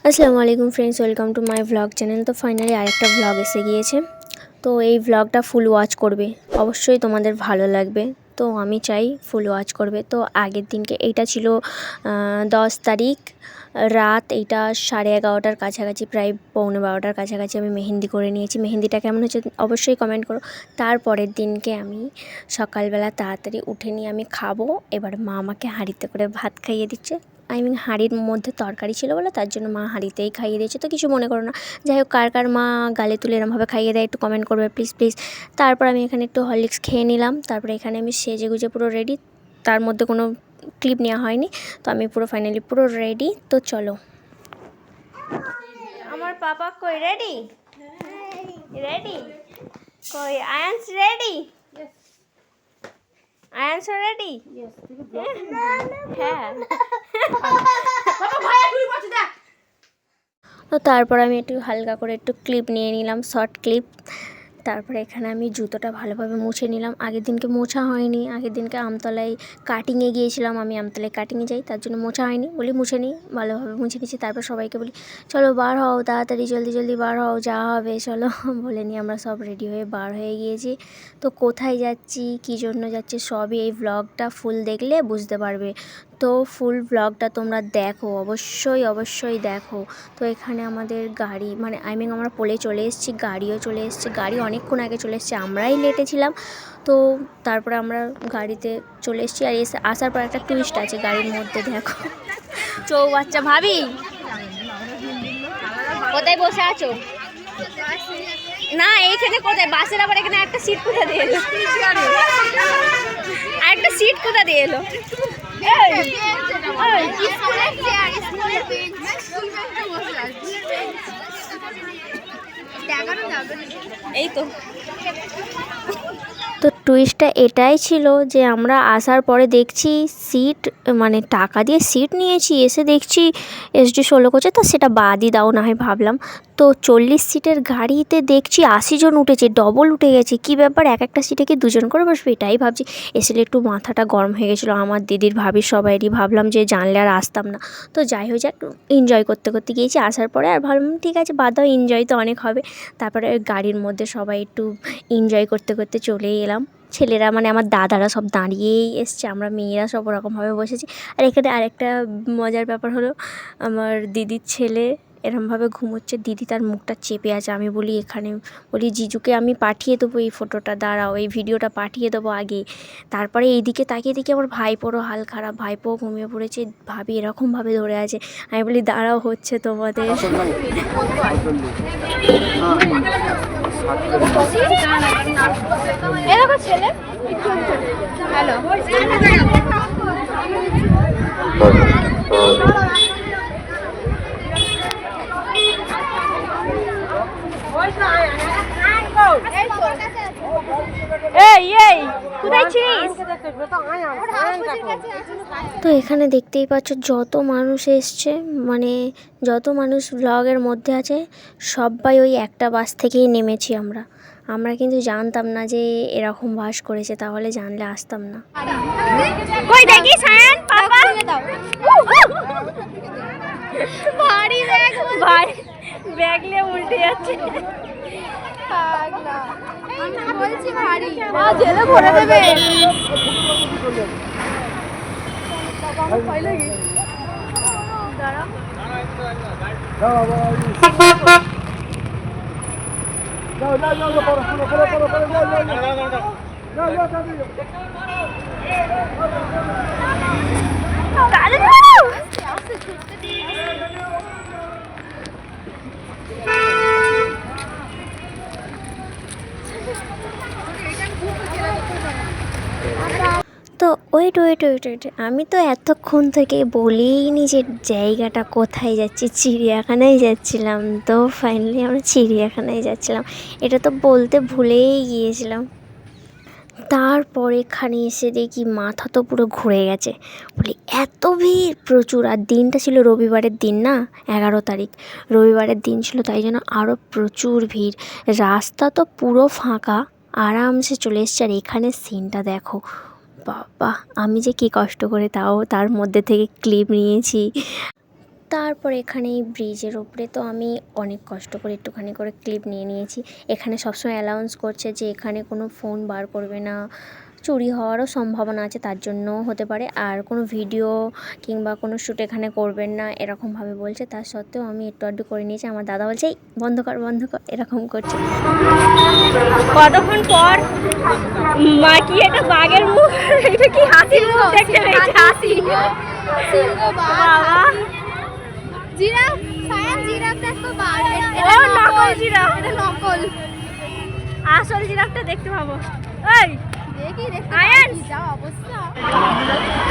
আসসালামু আলাইকুম friends, welcome to my vlog channel. তো ফাইনালি আরেকটা ভ্লগ এসে গিয়েছে। তো এই ভ্লগটা ফুল ওয়াচ করবে, অবশ্যই তোমাদের ভালো লাগবে। তো আমি চাই ফুল ওয়াচ করবে। তো আগের দিনকে এইটা ছিল 10 তারিখ রাত, এইটা 11:30টার কাছাকাছি, প্রায় 11:45টার কাছাকাছি আমি মেহেন্দি করে নিয়েছি। মেহেন্দিটা কেমন হচ্ছে অবশ্যই কমেন্ট করো। তারপরের দিনকে আমি সকালবেলা তাড়াতাড়ি উঠে নিয়ে আমি খাবো। এবার মা আমাকে হাঁড়িতে করে ভাত খাইয়ে দিচ্ছে। হাঁড়ির মধ্যে তরকারি ছিল বলে তার জন্য মা হাঁড়িতেই খাইয়ে দিয়েছে। তো কিছু মনে করো না। যাই হোক, কার কার মা গালে তুলে এরমভাবে খাইয়ে দেয় একটু কমেন্ট করবে প্লিজ প্লিজ। তারপর আমি এখানে একটু হরলিক্স খেয়ে নিলাম। তারপরে এখানে আমি সেজে গুজে পুরো রেডি। তার মধ্যে কোনো ক্লিপ নেওয়া হয়নি। তো আমি পুরো ফাইনালি পুরো রেডি। তো চলো, আমার পাপা কই রেডি রেডি কই আয়ান্স রেডি আয়ান্স রেডি হ্যাঁ। তো তারপর আমি একটু হালকা করে একটু ক্লিপ নিয়ে নিলাম, শর্ট ক্লিপ। তারপরে এখানে আমি জুতোটা ভালোভাবে মুছে নিলাম। আগের দিনকে মোছা হয়নি, আগের দিনকে আমতলায় কাটিংয়ে গিয়েছিলাম। আমি আমতলায় কাটিংয়ে যাই, তার জন্য মোছা হয়নি বলি মুছে নিই। ভালোভাবে মুছে নিচ্ছি। তারপর সবাইকে বলি চলো বার হও, তাড়াতাড়ি জলদি জলদি বার হও, যা হবে চলো বলে নিয়ে আমরা সব রেডি হয়ে বার হয়ে গিয়েছি। তো কোথায় যাচ্ছি, কী জন্য যাচ্ছি, সবই এই ভ্লগটা ফুল দেখলে বুঝতে পারবে। তো ফুল ভ্লগটা তোমরা দেখো, অবশ্যই অবশ্যই দেখো। তো এখানে আমাদের গাড়ি আমরা পোলে চলে এসেছি, গাড়িও চলে এসেছে। গাড়ি অনেকক্ষণ আগে চলে এসেছে, আমরাই লেটে ছিলাম। তো তারপরে আমরা গাড়িতে চলে এসেছি। আর আসার পর একটা টুইস্ট আছে গাড়ির মধ্যে, দেখো। বাচ্চা ভাবি কোথায় বসে আছো? না এইখানে কোথায় বাসের, আবার এখানে একটা সিট কোথা দিয়ে এলো, আর একটা সিট কোথা দিয়ে এলো? এই তো টুইস্টটা এটাই ছিল যে আমরা আসার পরে দেখছি সিট, টাকা দিয়ে সিট নিয়েছি, এসে দেখছি এসডি 16 কোচে। তো সেটা বাদই দাও না হয় ভাবলাম। তো 40 সিটের গাড়িতে দেখছি 80 জন উঠেছে, ডবল উঠে গেছে। কি ব্যাপার, এক একটা সিটে কি 2 জন করে বসবে, এটাই ভাবছি। এসে একটু মাথাটা গরম হয়ে গেছিলো আমার, দিদির, ভাবির, সবাইরই। ভাবলাম যে জানলে আর আসতাম না। তো যাই হয়ে যাক, এনজয় করতে করতে গিয়েছি। আসার পরে আর ভাবলাম ঠিক আছে বাদ দাও, এনজয় তো অনেক হবে। তারপরে গাড়ির মধ্যে সবাই একটু এনজয় করতে করতে চলেই এলাম। ছেলেরা আমার দাদারা সব দাঁড়িয়েই এসছে, আমরা মেয়েরা সব ওরকমভাবে বসেছি। আর এখানে আরেকটা মজার ব্যাপার হলো, আমার দিদির ছেলে এরমভাবে ঘুমোচ্ছে, দিদি তার মুখটা চেপে আছে। আমি বলি জিজুকে আমি পাঠিয়ে দেবো এই ফটোটা, দাঁড়াও এই ভিডিওটা পাঠিয়ে দেবো আগে। তারপরে এইদিকে তাকিয়ে দেখি আমার ভাইপোরও হাল খারাপ, ভাইপো ঘুমিয়ে পড়েছে, ভাবি এরকমভাবে ধরে আছে। আমি বলি দাঁড়াও হচ্ছে তোমাদের। ছেলে হ্যালো তো এখানে দেখতেই পাচ্ছ যত মানুষ এসছে, যত মানুষ ব্লগের মধ্যে আছে, সবাই ওই একটা বাস থেকেই নেমেছি আমরা কিন্তু জানতাম না যে এরকম বাস করেছে, তাহলে জানলে আসতাম না। কই দেখি সায়ান পাপা ভারী ব্যাগ, ভাই ব্যাগ নিয়ে উল্টে যাচ্ছে। পাগলা আমি বলছি ভারী, জেলে ভরে দেবে। ভয় লাগে, দাঁড়াও তো ওয়েট, আমি তো এতক্ষণ থেকে বলিনি যে জায়গাটা কোথায় যাচ্ছি, চিড়িয়াখানায় যাচ্ছিলাম। তো ফাইনালি আমরা চিড়িয়াখানায় যাচ্ছিলাম, এটা তো বলতে ভুলেই গিয়েছিলাম। তারপর এখানে এসে দেখি মাথা তো পুরো ঘুরে গেছে, বলি এত ভিড় প্রচুর। আর দিনটা ছিল রবিবারের দিন, না 11 তারিখ রবিবারের দিন ছিল, তাই জন্য আরও প্রচুর ভিড়। রাস্তা তো পুরো ফাঁকা, আরামসে চলে এসছে। আর এখানে সিনটা দেখো, বাবা আমি যে কী কষ্ট করে তাও তার মধ্যে থেকে ক্লিপ নিয়েছি। তারপর এখানে এই ব্রিজের ওপরে তো আমি অনেক কষ্ট করে একটুখানি করে ক্লিপ নিয়ে নিয়েছি। এখানে সবসময় অ্যালাউন্স করছে যে এখানে কোনো ফোন বার করবে না, চুরি হওয়ারও সম্ভাবনা আছে, তার জন্যও হতে পারে, আর কোনো ভিডিও কিংবা কোনো শ্যুট এখানে করবেন না এরকমভাবে বলছে। তার সত্ত্বেও আমি একটু আধটু করে নিয়েছি। আমার দাদা বলছে এই বন্ধ কর বন্ধ কর, এরকম করছে। কতক্ষণ পর মা কি একটা বাঘের মুখ, এটা কি হাসির মুখ দেখতে পেয়েছে, হাসি বাবা। জিরাফ, সায়ান জিরাফ দেখো বাঘ, ও নকল জিরাফ, এটা নকল। আসল জিরাফটা দেখতে পাবো। এই দেখি দেখতে আয়ান যা অবস্থা।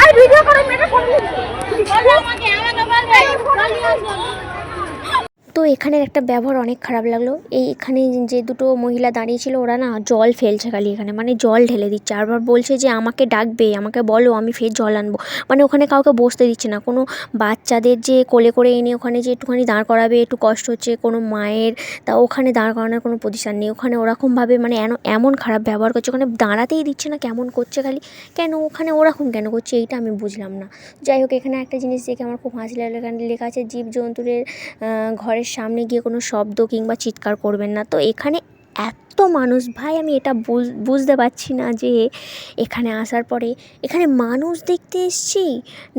আর ভিডিও করো, মেরে ফোন আমাকে বলবে তো এখানের একটা ব্যবহার অনেক খারাপ লাগলো। এখানে যে দুটো মহিলা দাঁড়িয়ে ছিল ওরা না জল ফেলছে খালি এখানে, মানে জল ঢেলে দিচ্ছে। আরবার বলছে যে আমাকে ডাকবে, আমাকে বলো, আমি ফের জল আনবো। মানে ওখানে কাউকে বসতে দিচ্ছে না। কোনো বাচ্চাদের যে কোলে করে এনে ওখানে যে একটুখানি দাঁড় করাবে, একটু কষ্ট হচ্ছে কোনো মায়ের, তা ওখানে দাঁড় করানোর কোনো পজিশন নেই। ওখানে ওরকমভাবে মানে এমন খারাপ ব্যবহার করছে, ওখানে দাঁড়াতেই দিচ্ছে না, কেমন করছে খালি। কেন ওখানে ওরকম কেন করছে এইটা আমি বুঝলাম না। যাই হোক, এখানে একটা জিনিস দেখে আমার খুব হাসি লাগলো। এখানে লেখা আছে জীবজন্তুদের ঘরের সামনে গিয়ে কোনো শব্দ কিংবা চিৎকার করবেন না। তো এখানে এত মানুষ, ভাই আমি এটা বুঝতে পারছি না যে এখানে আসার পরে এখানে মানুষ দেখতে এসছি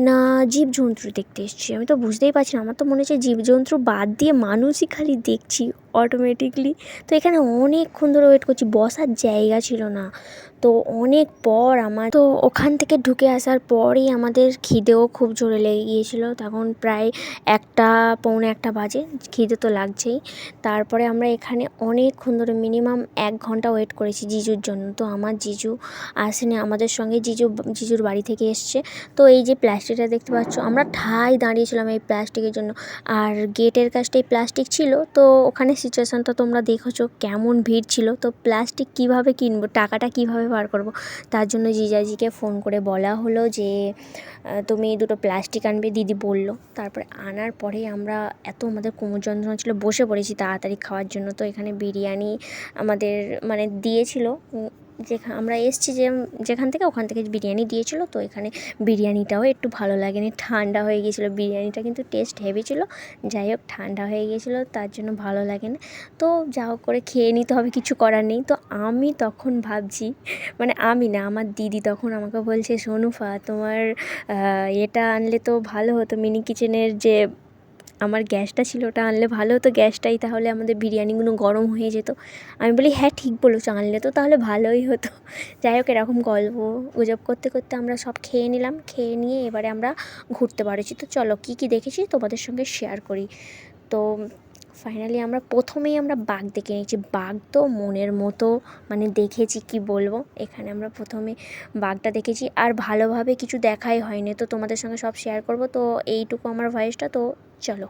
না জীবজন্তু দেখতে এসছি, আমি তো বুঝতেই পারছি না। আমার তো মনে হচ্ছে জীবজন্তু বাদ দিয়ে মানুষই খালি দেখছি অটোমেটিকলি। তো এখানে অনেকক্ষণ ধরে ওয়েট করছি, বসার জায়গা ছিল না। তো অনেক পর আমার তো ওখান থেকে ঢুকে আসার পরই আমাদের খিদেও খুব জোরে লেগে গিয়েছিল। তখন প্রায় 1টা পৌনে 1টা বাজে, খিদে তো লাগছেই। তারপরে আমরা এখানে অনেকক্ষণ ধরে মিনিমাম 1 ঘন্টা ওয়েট করেছি জিজুর জন্য। তো আমার জিজু আসেনি আমাদের সঙ্গে, জিজুর বাড়ি থেকে এসছে। তো এই যে প্লাস্টিকটা দেখতে পাচ্ছ, আমরা ঠাই দাঁড়িয়েছিলাম এই প্লাস্টিকের জন্য। আর গেটের কাছটাই প্লাস্টিক ছিল। তো ওখানে সিচুয়েশানটা তোমরা দেখেছো কেমন ভিড় ছিল। তো প্লাস্টিক কিভাবে কিনবো, টাকাটা কিভাবে বার করব, তার জন্য জিজাজিকে ফোন করে বলা হলো যে তুমি 2টো প্লাস্টিক আনবে, দিদি বললো। তারপরে আনার পরেই আমরা আমাদের কোমর যন্ত্রণা ছিল, বসে পড়েছি তাড়াতাড়ি খাওয়ার জন্য। তো এখানে বিরিয়ানি আমাদের মানে দিয়েছিল, আমরা এসছি যেখান থেকে ওখান থেকে বিরিয়ানি দিয়েছিল। তো এখানে বিরিয়ানিটাও একটু ভালো লাগেনি, ঠান্ডা হয়ে গিয়েছিলো। বিরিয়ানিটা কিন্তু টেস্ট হেভি ছিল, যাই হোক ঠান্ডা হয়ে গিয়েছিলো, তার জন্য ভালো লাগেনি। তো যা হোক করে খেয়ে নিতে হবে, কিছু করার নেই। তো আমি তখন ভাবছি, মানে আমি না, আমার দিদি তখন আমাকে বলছে সোনুফা তোমার এটা আনলে তো ভালো হতো, মিনি কিচেনের যে আমার গ্যাসটা ছিল ওটা আনলে ভালো হতো, গ্যাসটাই তাহলে আমাদের বিরিয়ানিগুলো গরম হয়ে যেত। আমি বলি হ্যাঁ ঠিক বলেছো, আনলে তো তাহলে ভালোই হতো। যাই হোক, এরকম গল্প গুজব করতে করতে আমরা সব খেয়ে নিলাম। খেয়ে নিয়ে এবারে আমরা ঘুরতে পারছি। তো চলো কী কী দেখেছি তোমাদের সঙ্গে শেয়ার করি। তো ফাইনালি প্রথমেই আমরা বাঘ দেখে নিয়েছি। বাঘ তো মনের মতো মানে দেখেছি, কি বলবো। এখানে আমরা প্রথমে বাঘটা দেখেছি, আর ভালোভাবে কিছু দেখাই হয়নি। তো তোমাদের সঙ্গে সব শেয়ার করব। তো এইটুকু আমার ভয়েসটা, তো চলো।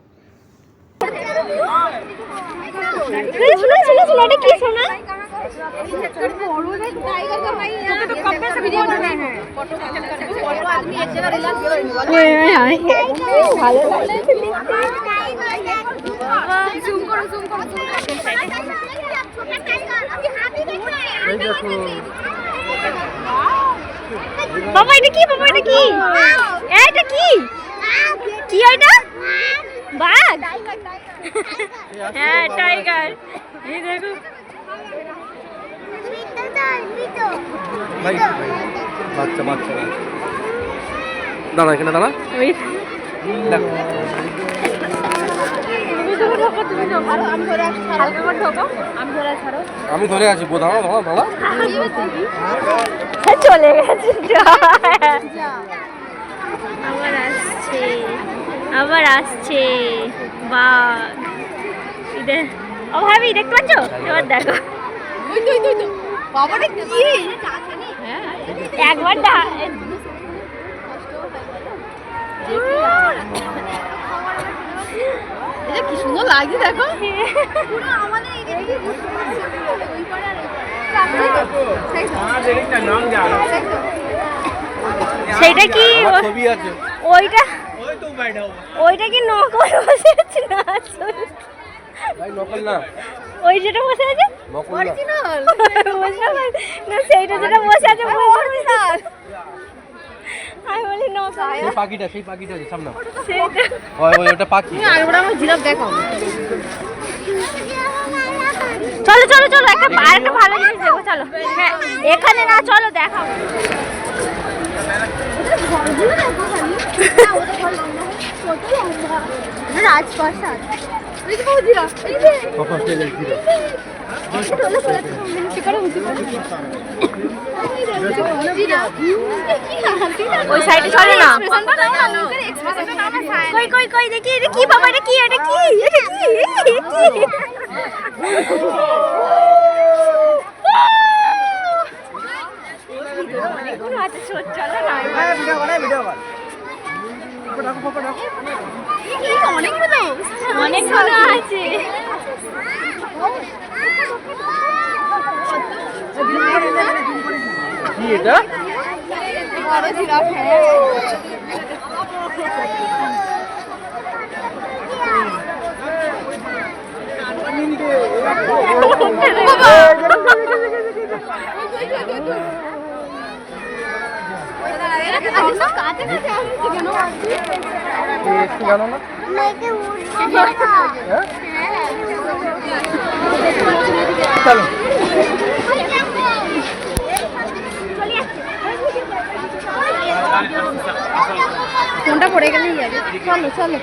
বাবা এটা কি, বাবা এটা কি, এটা কি, কি এটা? বাঘ? হ্যাঁ টাইগার। এই দেখো বাচ্চা বাচ্চা দাঁড়া, এখানে দাঁড়া। ওই দেখো আমি ধরে আছি, দাঁড়া দাঁড়া দাঁড়া। চলে গেছে, আবার আসছে বাঘ। ও ভাবি দেখতে পাচ্ছ, এবার দেখো একবার কি সুন্দর লাগছে দেখো। সেটা কি ওইটা, ওইটা কি নকল বসে আছে না নকল না, ওই যেটা বসে আছে অরিজিনাল না, সেইটা যেটা বসে আছে আমি বলি নৌকা। সেই পাখিটা আছে সামনে। সেইটা। ওই ওটা পাখি। আরেকবার আমার জিরাফ দেখাও। চলো চলো চলো একটা ভালো জিনিস দেখো চলো। হ্যাঁ এখানে না চলো দেখাও। রাজপ্রাসাদ। এই যে বহু জিরাফ। এই যে কখন থেকে ওই সাইডে চলো না। এক্সপ্রেশনটা নাও না, মুখের এক্সপ্রেশনটা নাও না সায়ন। কই কই কই দেখি এটা কি বাবা এটা কি এটা কি এটা কি কি আচ্ছা চলো না অনেকগুলো অনেকগুলো আছে। কি এটা? বড় জিরাফ। হ্যাঁ কাছে কাছে আসছে কেন? একটু জানো না? চলো। ফোনটা পড়ে গেলেই যাবে। চলো চলো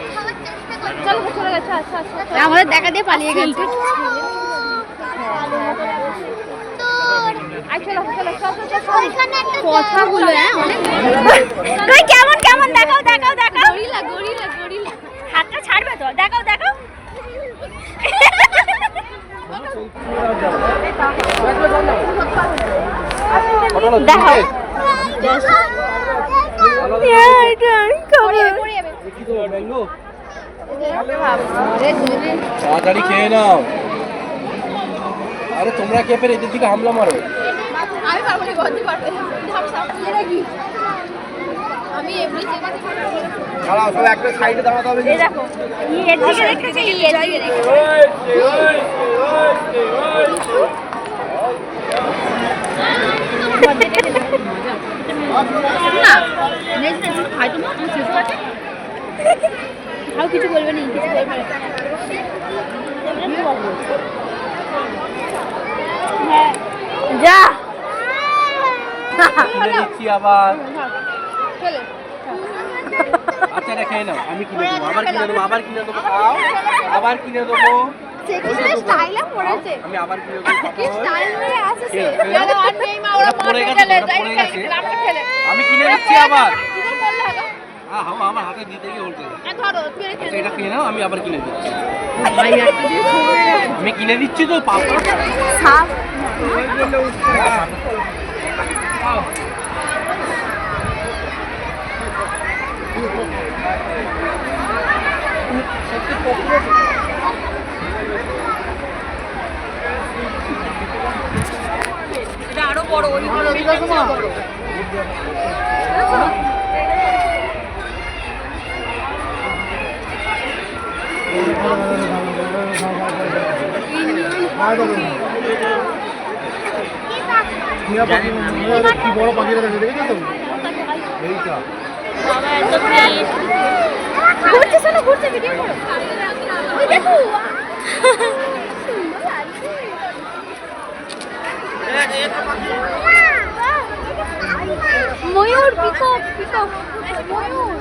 চলো চলে গেছে। আচ্ছা আচ্ছা আমাদের দেখা দিয়ে পালিয়ে গেছে। কথাগুলো অনেক কই কেমন কেমন দেখাও দেখাও দেখাও। Gorilla gorilla gorilla. হাতটা ছাড়বে তো দেখাও দেখাও। দেখাও। তাড়াতাড়ি খেয়ে নাও। আরে তোমরা কে ফের এদের দিকে হামলা মারো? আমি পারবো না, গদি পারবে। আমি এমনি দাঁড়াও সব একটা সাইডে দাঁড়াতে হবে। এই দেখো এর দিকে দেখতেছি এর দিকে দেখতেছি। আর কিছু বলবে না, কিছু বলবে না। যা কিনে দিচ্ছি আবার। চলে আচ্ছা এটা খেয়ে নাও, আমি কিনে দেবো, আবার কিনে দেবো, আবার কিনে দেবো, খাও, আবার কিনে দেবো। সে কি স্টাইলে পড়েছে। আমি আবার কিনে দেবো, কি স্টাইল নিয়ে আসছে সে। খেয়ে নাও, দাদা আর নেই মা, ওরা পড়ে মারতে গেছে, গেলে ওটা যাই পড়ে খেলে গেছে। আমরা খেলে। আমি কিনে দিচ্ছি আবার। কি করে করলে হবে? হ্যাঁ আমার হাতে দিতে গিয়ে উল্টে গেছে। ধরো তুই আচ্ছা এটা খেয়ে নাও, আমি আবার কিনে দিচ্ছি। আমি কিনে দিচ্ছি তো পাপা। সাপ এটা আরো বড় ওই বড় কি বড় পাখিটা দেখেছো তো? এইটা বাবা এত মিট ঘুরছে শোনো, ঘুরছে ভিডিও করো। ওই দেখো ময়ূর, পিকক পিকক ময়ূর।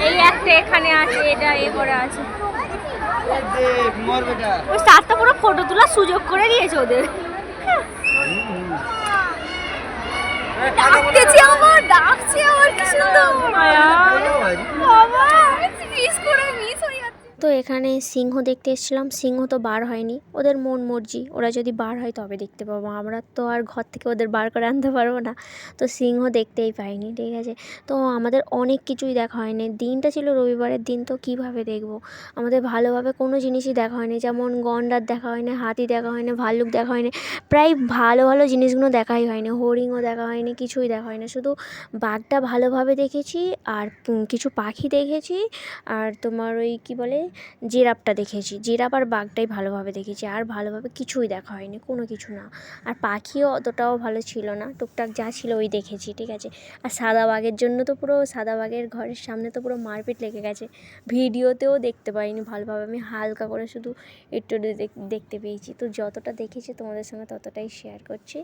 এই একটা এখানে আছে, এটা এ করে আছে। ওই সাতটা পুরো ফটো তোলার সুযোগ করে দিয়েছে ওদের। ডাকতেছি আমার, ডাকছি আমার, কি সুন্দর বাবা। মিস করে মিস হয়ে যাচ্ছে। তো এখানে সিংহ দেখতে এসেছিলাম, সিংহ তো বার হয়নি, ওদের মন মর্জি, ওরা যদি বার হয় তবে দেখতে পাবো, আমরা তো আর ঘর থেকে ওদের বার করে আনতে পারবো না। তো সিংহ দেখতেই পাইনি, ঠিক আছে। তো আমাদের অনেক কিছুই দেখা হয়নি, দিনটা ছিল রবিবারের দিন, তো কিভাবে দেখবো, আমাদের ভালোভাবে কোনো জিনিসই দেখা হয়নি, যেমন গন্ডার দেখা হয়নি, হাতি দেখা হয়নি, ভাল্লুক দেখা হয়নি, প্রায় ভালো ভালো জিনিসগুলো দেখাই হয়নি, হরিণও দেখা হয়নি, কিছুই দেখা হয়নি, শুধু বাঘটা ভালোভাবে দেখেছি আর কিছু পাখি দেখেছি, আর তোমার ওই কী বলে জিরাফটা দেখেছি, জিরাফ আর বাঘটাই ভালোভাবে দেখেছি, আর ভালোভাবে কিছুই দেখা হয়নি, কোনো কিছু না। আর পাখিও অতটাও ভালো ছিল না, টুকটাক যা ছিল ওই দেখেছি, ঠিক আছে। আর সাদা বাঘের জন্য তো পুরো, সাদা বাঘের ঘরের সামনে তো পুরো মারপিট লেগে গেছে, ভিডিওতেও দেখতে পাইনি ভালোভাবে, আমি হালকা করে শুধু একটু দেখতে পেয়েছি। তো যতটা দেখেছি তোমাদের সঙ্গে ততটাই শেয়ার করছি,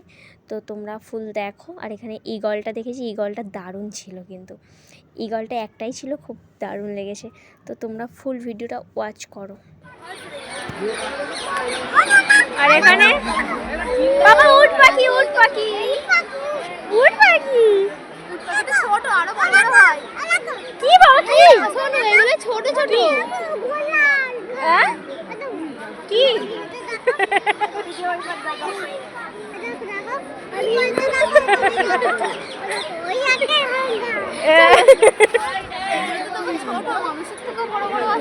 তো তোমরা ফুল দেখো। আর এখানে ঈগলটা দেখেছি, ঈগলটা দারুণ ছিল, কিন্তু ঈগলটা একটাই ছিল, খুব দারুণ লেগেছে। তো তোমরা ফুল ভিডিওটা ওয়াচ করো। আর এখানে বাবা উট পাখি, উট পাখি, উট পাখি ছোট আরো বড় হয়। কি বাবা কি শোনো এগুলো ছোট ছোট। হ্যাঁ কি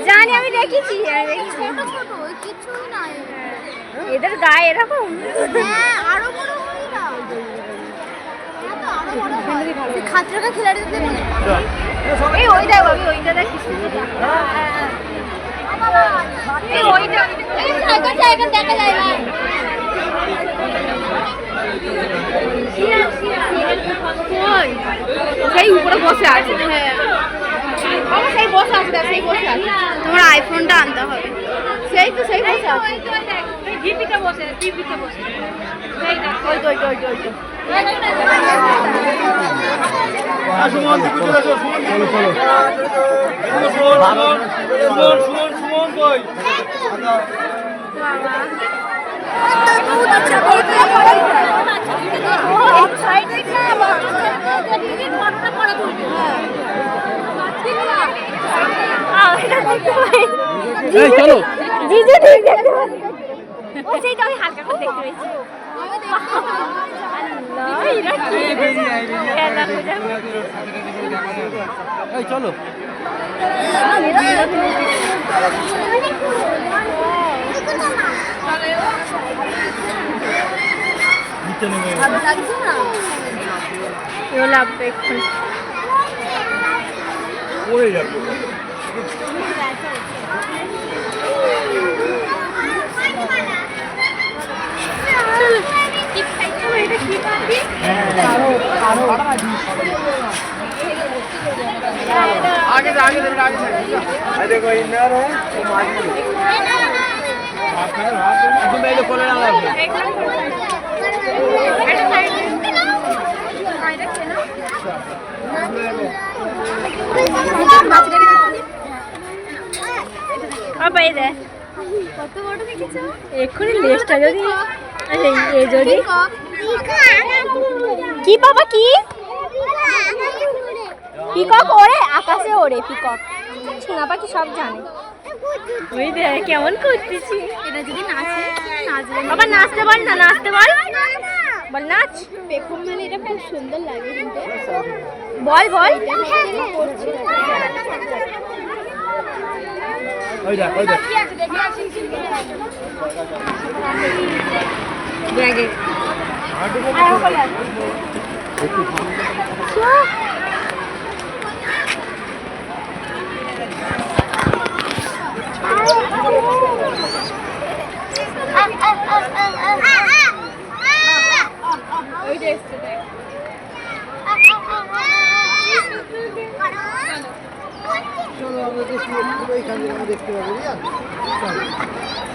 জানি, আমি দেখেছি, ছোট ছোট কিছু নাই এদের গায়ে এরকম। হ্যাঁ আরো বড় হয় না, খাতরাকা খিলাড়ি দিতে মনে এই ওইটা বাবি, ওইটা দেখিস, এই ওইটা, এই সাইকেল সাইকেল দেখা যায় না। সেই উপরে বসে আছে। হ্যাঁ বাবা সেই বসে আছে, সেই বসে আছে। তোমার আইফোনটা আনতে হবে। সেই তো সেই বসে আছে, জিপিতে বসে, জিপিতে বসে, ওই তো ওই তো ওই তো ওই তো। চলো জিজু ঠিক দেখতে পাচ্ছি, ও সেইটা আমি হালকা করে দেখতে পেয়েছি। এই চলো পড়ে যাবে। आगे से आगे आगे से देखो इनर है तो मारी तो मेरे को लेना अब এই দে কত বড় দেখেছো? এক্ষুনি লেজটা যদি, এই যদি কি বাবা কি পিকক ওড়ে, আকাশে ওড়ে পিকক, সোনা পাখি সব জানে। ওই দে কেমন করতেছি, এটা যদি নাচে নাচবে বাবা নাচতে বল না, নাচতে বল, বল নাচ, পেখম মানে এটা খুব সুন্দর লাগে কিন্তু বল বল। ওই দেখ ওই দেখ ব্যাগে দেখতে পাবো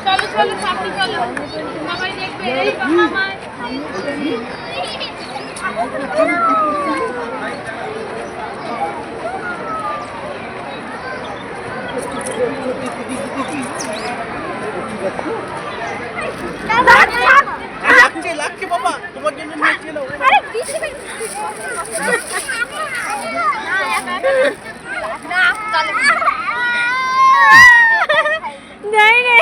চলো চলো সামনে চলো, সবাই দেখবে এই বাবা লাগছে বাবা, তোমার জন্য নিয়েছিল। আরে পিছে না চলো নাই রে,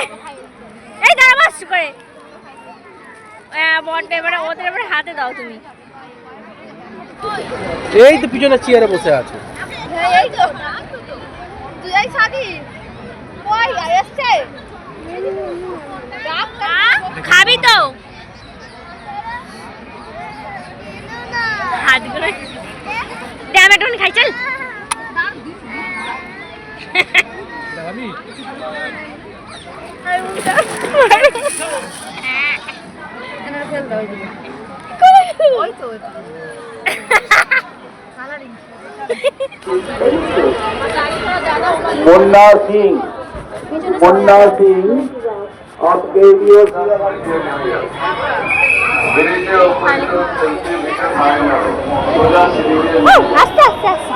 এই দাঁড়া বাস করে বড়টা এবারে ওদের এবারে হাতে দাও তুমি। এই তো পিছনে চেয়ারে বসে আছে। এই তো তুই এই সাদি কই আসছে খাবি তো হাতগুলো দে, আমি একটুখানি খাই, চল। আমি मुन्ना सिंह of KBS আস্তে আস্তে আস্তে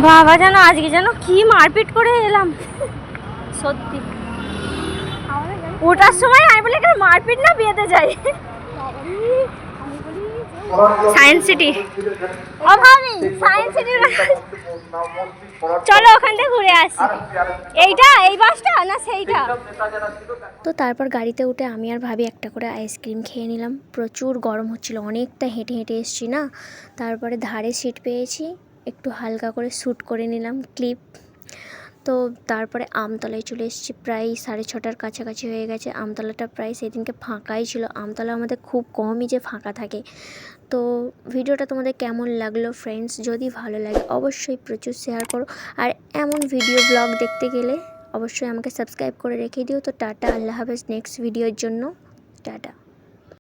বাবা জানো আজকে যেন কি মারপিট করে এলাম সত্যি ওটার সময় আমি বলি এখানে মারপিট না বিয়েতে যাই সায়েন্স সিটি ও ভাবি সায়েন্স সিটি চলো ওখান থেকে ঘুরে আসি এইটা এই বাসটা না সেইটা। তো তারপর গাড়িতে উঠে আমি আর ভাবি একটা করে আইসক্রিম খেয়ে নিলাম। প্রচুর গরম হচ্ছিল, অনেকটা হেঁটে হেঁটে এসেছি না। তারপরে ধারে সিট পেয়েছি, একটু হালকা করে শ্যুট করে নিলাম ক্লিপ। তো তারপরে আমতলায় চলে এসেছি, প্রায় 6:30টার কাছাকাছি হয়ে গেছে। আমতলাটা প্রায় সেদিনকে ফাঁকাই ছিল। আমতলা আমাদের খুব কমই যে ফাঁকা থাকে। তো ভিডিওটা তোমাদের কেমন লাগলো ফ্রেন্ডস? যদি ভালো লাগে অবশ্যই প্রচুর শেয়ার করো। আর এমন ভিডিও ব্লগ দেখতে গেলে অবশ্যই আমাকে সাবস্ক্রাইব করে রেখে দিও। তো টাটা, আল্লাহ হাফেজ নেক্সট ভিডিওর জন্য। টাটা।